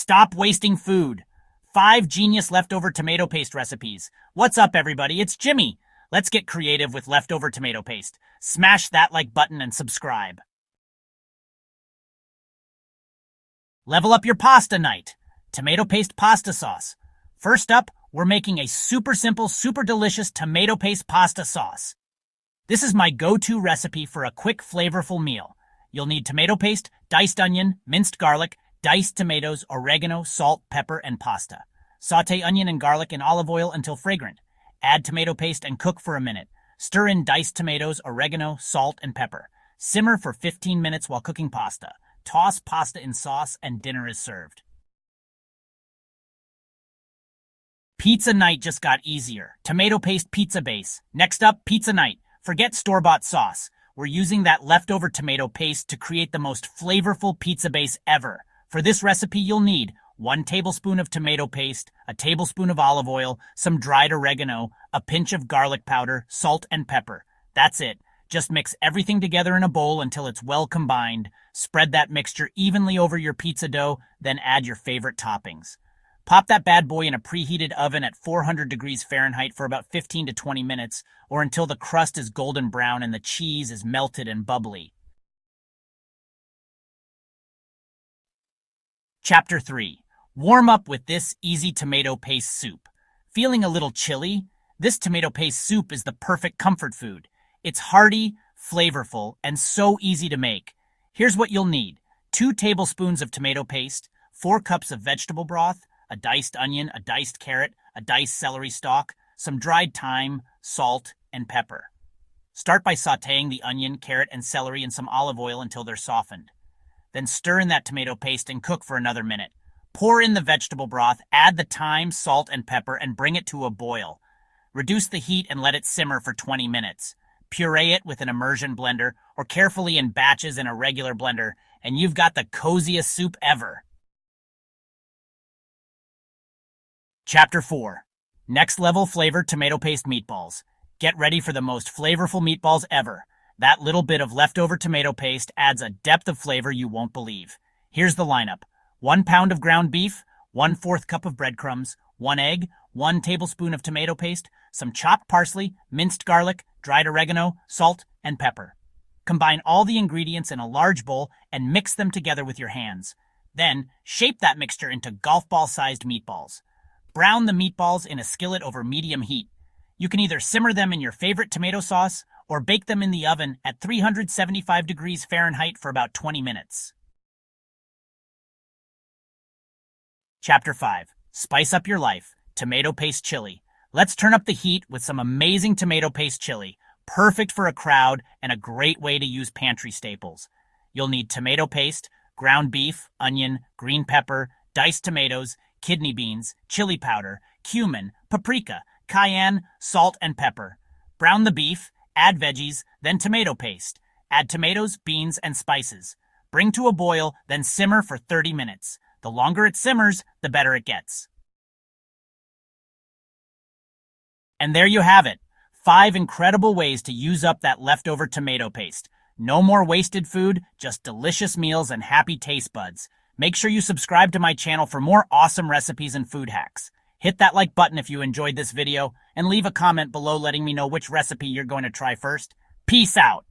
Stop wasting food. 5 genius leftover tomato paste recipes. What's up, everybody? It's Jimmy. Let's get creative with leftover tomato paste. Smash that like button and subscribe. Level up your pasta night. Tomato paste pasta sauce. First up, we're making a super simple, super delicious tomato paste pasta sauce. This is my go-to recipe for a quick, flavorful meal. You'll need tomato paste, diced onion, minced garlic, diced tomatoes, oregano, salt, pepper, and pasta. Sauté onion and garlic in olive oil until fragrant. Add tomato paste and cook for a minute. Stir in diced tomatoes, oregano, salt, and pepper. Simmer for 15 minutes while cooking pasta. Toss pasta in sauce and dinner is served. Pizza night just got easier. Tomato paste pizza base. Next up, pizza night. Forget store-bought sauce. We're using that leftover tomato paste to create the most flavorful pizza base ever. For this recipe, you'll need 1 tablespoon of tomato paste, a tablespoon of olive oil, some dried oregano, a pinch of garlic powder, salt, and pepper. That's it. Just mix everything together in a bowl until it's well combined. Spread that mixture evenly over your pizza dough, then add your favorite toppings. Pop that bad boy in a preheated oven at 400 degrees Fahrenheit for about 15 to 20 minutes, or until the crust is golden brown and the cheese is melted and bubbly. Chapter 3. Warm up with this easy tomato paste soup. Feeling a little chilly? This tomato paste soup is the perfect comfort food. It's hearty, flavorful, and so easy to make. Here's what you'll need. 2 tablespoons of tomato paste, 4 cups of vegetable broth, a diced onion, a diced carrot, a diced celery stalk, some dried thyme, salt, and pepper. Start by sautéing the onion, carrot, and celery in some olive oil until they're softened. Then stir in that tomato paste and cook for another minute. Pour in the vegetable broth, add the thyme, salt, and pepper, and bring it to a boil. Reduce the heat and let it simmer for 20 minutes. Puree it with an immersion blender or carefully in batches in a regular blender, and you've got the coziest soup ever. Chapter 4. Next level flavor tomato paste meatballs. Get ready for the most flavorful meatballs ever. That little bit of leftover tomato paste adds a depth of flavor you won't believe. Here's the lineup. 1 pound of ground beef, 1/4 cup of breadcrumbs, 1 egg, 1 tablespoon of tomato paste, some chopped parsley, minced garlic, dried oregano, salt, and pepper. Combine all the ingredients in a large bowl and mix them together with your hands. Then, shape that mixture into golf ball-sized meatballs. Brown the meatballs in a skillet over medium heat. You can either simmer them in your favorite tomato sauce or bake them in the oven at 375 degrees Fahrenheit for about 20 minutes. Chapter 5. Spice up your life. Tomato paste chili. Let's turn up the heat with some amazing tomato paste chili. Perfect for a crowd and a great way to use pantry staples. You'll need tomato paste, ground beef, onion, green pepper, diced tomatoes, kidney beans, chili powder, cumin, paprika, cayenne, salt, and pepper. Brown the beef, add veggies, then tomato paste. Add tomatoes, beans, and spices. Bring to a boil, then simmer for 30 minutes. The longer it simmers, the better it gets. And there you have it. 5 incredible ways to use up that leftover tomato paste. No more wasted food, just delicious meals and happy taste buds. Make sure you subscribe to my channel for more awesome recipes and food hacks. Hit that like button if you enjoyed this video, and leave a comment below letting me know which recipe you're going to try first. Peace out!